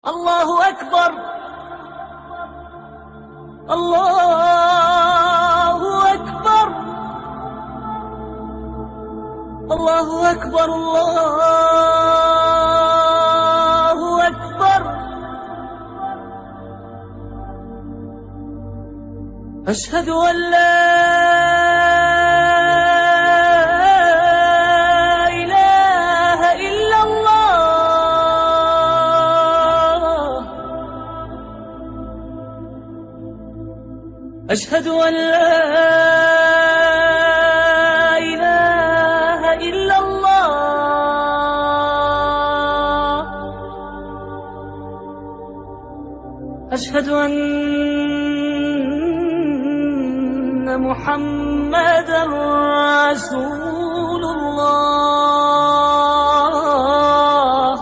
الله أكبر الله أكبر الله أكبر الله أكبر أشهد أن لا إله إلا الله أشهد أن لا إله إلا الله أشهد أن محمدًا رسول الله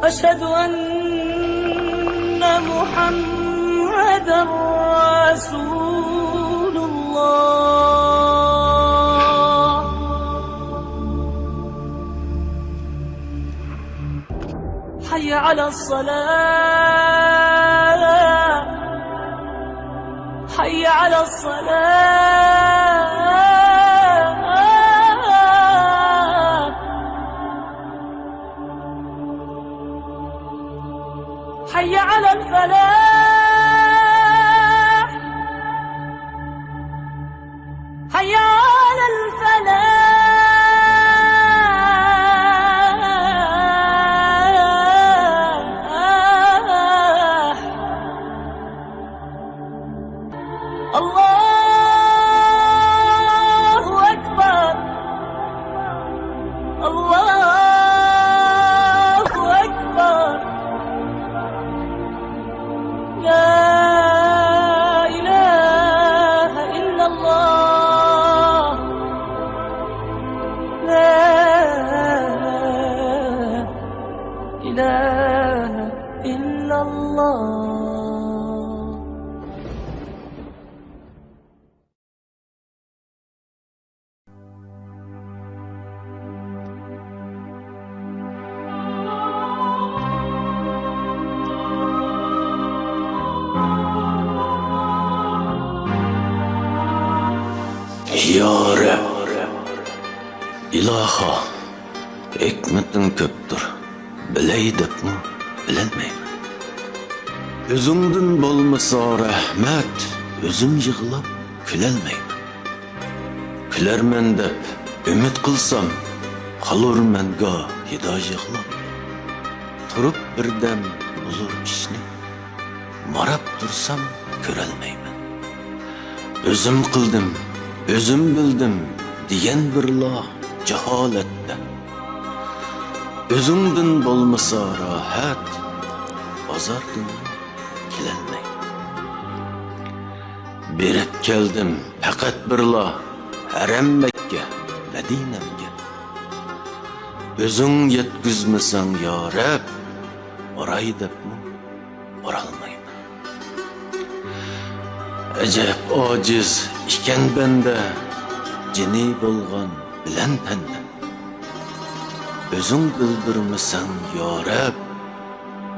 أشهد أن محمدًا رسول الله حي على الصلاة حي على الصلاة حي على الفلاح حي على الفلاح الله أكبر الله أكبر لا إله إلا الله لا إله إلا الله Ya Rab, ilaha, hikmetin köptür, biley depmi, bilinmeyman. Özüngdün bolmasa rahmet, özüm yığılap, külelmeyman. Külermen dep, ümit kılsam, kalurmen ga hida yığılap. Turup birdem bulur işni, marap dursam, körelmeyman. Özüm kıldım, özüm bildim diyen birla cehalette. Özüngdün bolmasa rahat, azardın kelelmey. Berip keldim fakat birla Harem Mekke, Medine'mge. Özüng yetkizmesan ya Rab, oray depmi, oralmayman. Acep aciz iken bende, cini bolgan bilen tende. Özüng bildirmesen ya Rab,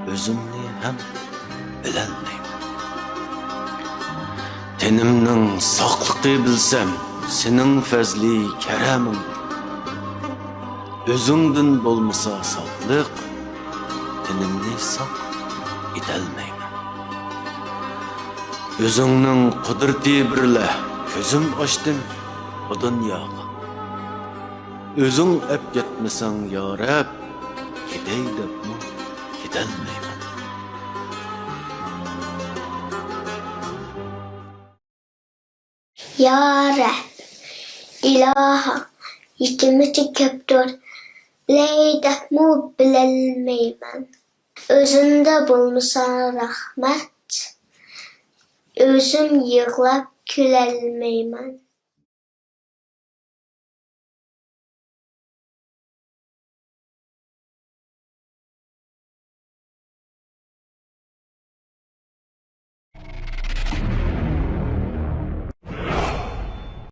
özümni hem bilelmeyman. Tenimnin saklıqı bilsem, senin fezli keremindir. Özüngdün bolmasa saklık, tenimni sak idelmeyman. Özüngnin kudreti birle közüm açtım o dünyaga. Özüng ep getmesen ya Rab, gidey depmi, gidelmeyman. Ya Rab, ilaha, hikmeti köptür, biley depmi, bilelmeyman. Özünde bulmasa rahmet, özüm yığılap külelmeyman.